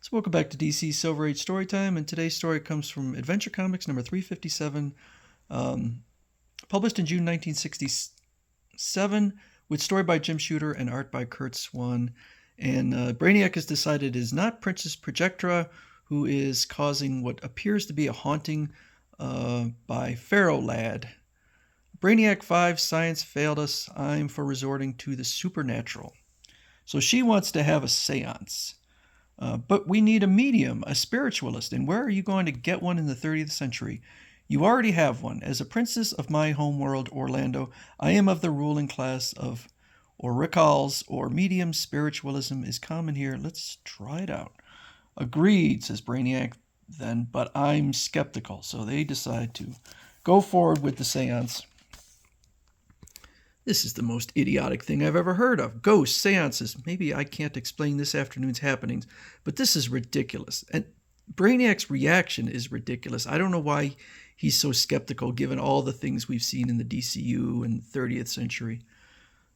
So welcome back to DC Silver Age Storytime, and today's story comes from Adventure Comics number 357, published in June 1967, with story by Jim Shooter and art by Kurt Swan. And Brainiac has decided it is not Princess Projectra who is causing what appears to be a haunting by Pharaoh Lad. Brainiac 5, science failed us. I'm for resorting to the supernatural. So she wants to have a seance. But we need a medium, a spiritualist, and where are you going to get one in the 30th century? You already have one. As a princess of my homeworld, Orlando, I am of the ruling class of oracles, or medium spiritualism is common here. Let's try it out. Agreed, says Brainiac then, but I'm skeptical. So they decide to go forward with the seance. This is the most idiotic thing I've ever heard of. Ghosts, seances. Maybe I can't explain this afternoon's happenings, but this is ridiculous. And Brainiac's reaction is ridiculous. I don't know why he's so skeptical given all the things we've seen in the DCU and 30th century.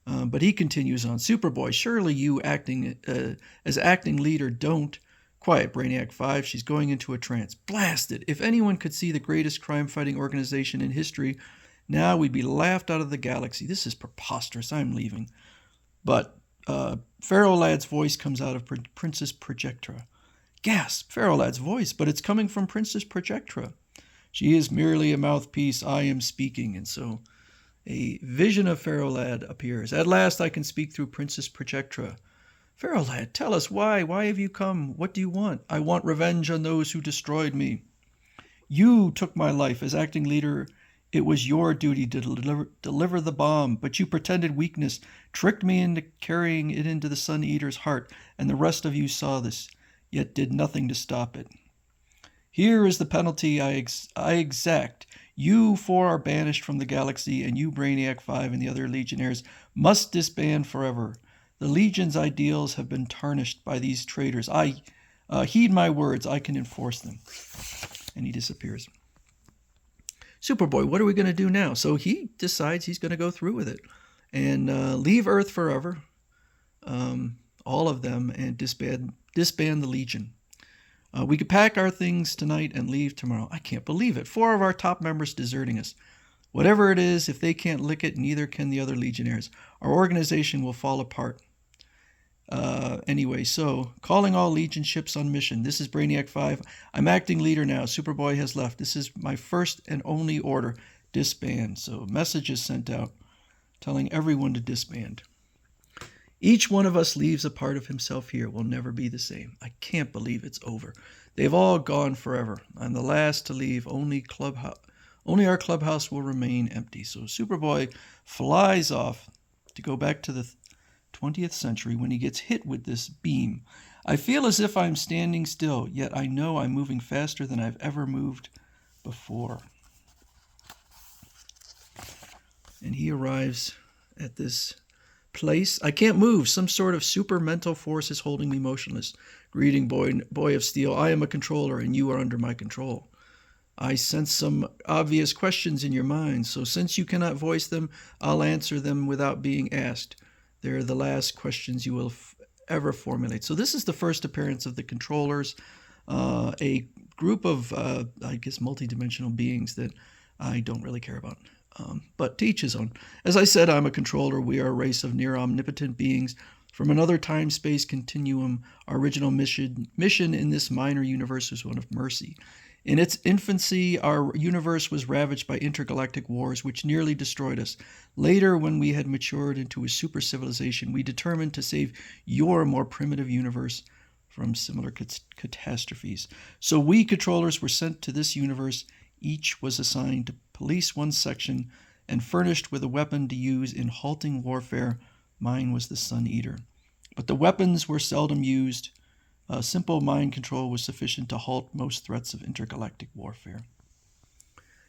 But he continues on. Superboy, surely you as acting leader don't. Quiet, Brainiac 5. She's going into a trance. Blasted. If anyone could see the greatest crime-fighting organization in history, now we'd be laughed out of the galaxy. This is preposterous. I'm leaving. But Pharaoh Lad's voice comes out of Princess Projectra. Gasp! Pharaoh Lad's voice, but it's coming from Princess Projectra. She is merely a mouthpiece. I am speaking. And so a vision of Pharaoh Lad appears. At last I can speak through Princess Projectra. Pharaoh Lad, tell us why. Why have you come? What do you want? I want revenge on those who destroyed me. You took my life as acting leader. It was your duty to deliver the bomb, but you pretended weakness, tricked me into carrying it into the Sun Eater's heart, and the rest of you saw this, yet did nothing to stop it. Here is the penalty I exact. You four are banished from the galaxy, and you, Brainiac 5, and the other Legionnaires must disband forever. The Legion's ideals have been tarnished by these traitors. Heed my words. I can enforce them. And he disappears. Superboy, what are we going to do now? So he decides he's going to go through with it and leave Earth forever, all of them, and disband the Legion. We could pack our things tonight and leave tomorrow. I can't believe it. 4 of our top members deserting us. Whatever it is, if they can't lick it, neither can the other Legionnaires. Our organization will fall apart. Anyway, so calling all Legion ships on mission. This is Brainiac 5. I'm acting leader now. Superboy has left. This is my first and only order. Disband. So message is sent out telling everyone to disband. Each one of us leaves a part of himself here. We'll never be the same. I can't believe it's over. They've all gone forever. I'm the last to leave. Only our clubhouse will remain empty. So Superboy flies off to go back to the 20th century when he gets hit with this beam. I feel as if I'm standing still, yet I know I'm moving faster than I've ever moved before. And he arrives at this place. I can't move. Some sort of super mental force is holding me motionless. Greeting, boy of steel. I am a controller, and you are under my control. I sense some obvious questions in your mind, so since you cannot voice them, I'll answer them without being asked. They're the last questions you will ever formulate. So this is the first appearance of the controllers, a group of, I guess, multidimensional beings that I don't really care about. But to each his own. As I said, I'm a controller. We are a race of near omnipotent beings from another time-space continuum. Our original mission in this minor universe was one of mercy. In its infancy, our universe was ravaged by intergalactic wars, which nearly destroyed us. Later, when we had matured into a super civilization, we determined to save your more primitive universe from similar catastrophes. So we controllers were sent to this universe. Each was assigned to police one section and furnished with a weapon to use in halting warfare. Mine was the Sun Eater. But the weapons were seldom used. Simple mind control was sufficient to halt most threats of intergalactic warfare.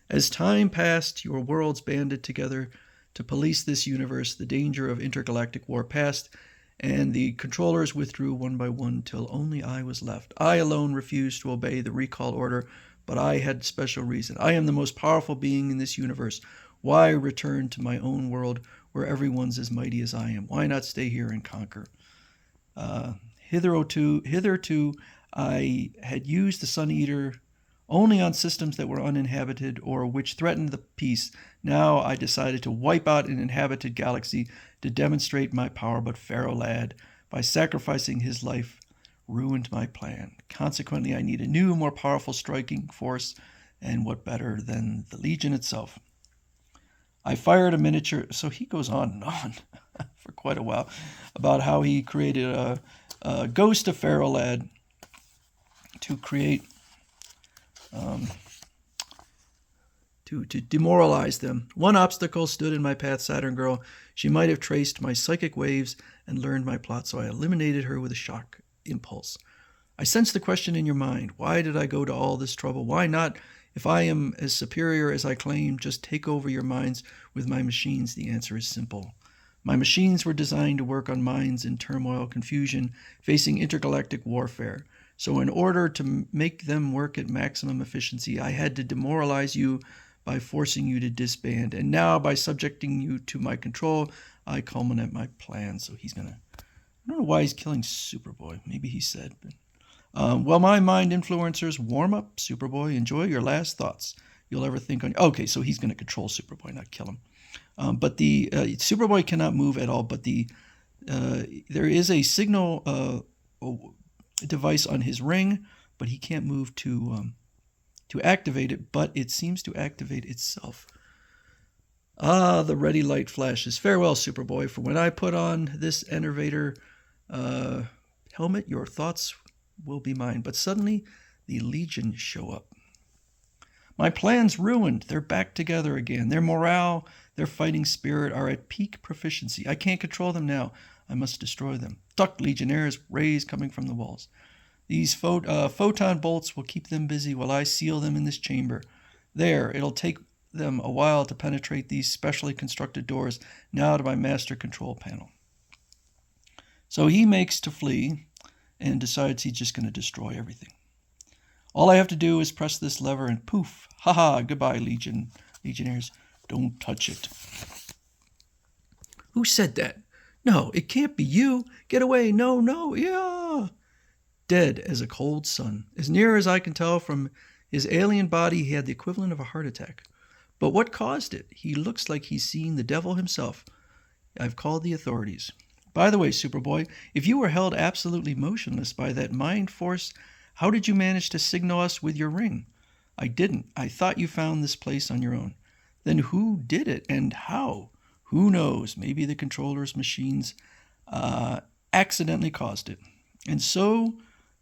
As time passed, your worlds banded together to police this universe. The danger of intergalactic war passed, and the controllers withdrew one by one till only I was left. I alone refused to obey the recall order, but I had special reason. I am the most powerful being in this universe. Why return to my own world where everyone's as mighty as I am? Why not stay here and conquer? Hitherto, I had used the Sun Eater only on systems that were uninhabited or which threatened the peace. Now I decided to wipe out an inhabited galaxy to demonstrate my power, but Pharaoh Lad, by sacrificing his life, ruined my plan. Consequently, I need a new, more powerful striking force, and what better than the Legion itself? I fired a miniature, so he goes on and on for quite a while about how he created a ghost of Pharaoh Lad to create to demoralize them. One obstacle stood in my path, Saturn Girl. She might have traced my psychic waves and learned my plot, so I eliminated her with a shock impulse. I sense the question in your mind. Why did I go to all this trouble? Why not, if I am as superior as I claim, just take over your minds with my machines? The answer is simple. My machines were designed to work on minds in turmoil, confusion, facing intergalactic warfare. So in order to make them work at maximum efficiency, I had to demoralize you by forcing you to disband. And now, by subjecting you to my control, I culminate my plan. So he's going to... I don't know why he's killing Superboy. Maybe he said. But, well, my mind influencers, warm up, Superboy. Enjoy your last thoughts you'll ever think on... Okay, so he's going to control Superboy, not kill him. But the Superboy cannot move at all, but there is a signal device on his ring, but he can't move to activate it, but it seems to activate itself. Ah, the ready light flashes. Farewell, Superboy, for when I put on this enervator helmet, your thoughts will be mine. But suddenly, the Legion show up. My plan's ruined. They're back together again. Their morale, their fighting spirit are at peak proficiency. I can't control them now. I must destroy them. Duck, Legionnaires, rays coming from the walls. These photon bolts will keep them busy while I seal them in this chamber. There, it'll take them a while to penetrate these specially constructed doors. Now to my master control panel. So he makes to flee and decides he's just going to destroy everything. All I have to do is press this lever and poof. Haha, goodbye, Legionnaires. Don't touch it. Who said that? No, it can't be you. Get away. No, yeah. Dead as a cold sun. As near as I can tell from his alien body, he had the equivalent of a heart attack. But what caused it? He looks like he's seen the devil himself. I've called the authorities. By the way, Superboy, if you were held absolutely motionless by that mind force, how did you manage to signal us with your ring? I didn't. I thought you found this place on your own. Then who did it and how? Who knows? Maybe the controller's machines accidentally caused it. And so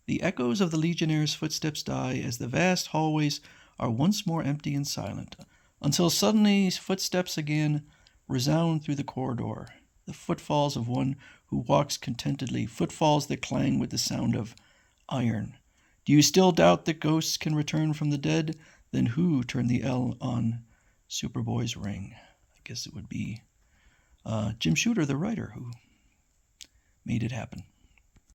the echoes of the Legionnaires' footsteps die as the vast hallways are once more empty and silent, until suddenly footsteps again resound through the corridor, the footfalls of one who walks contentedly, footfalls that clang with the sound of iron. Do you still doubt that ghosts can return from the dead? Then who turned the L on Superboy's ring? I guess it would be Jim Shooter, the writer, who made it happen.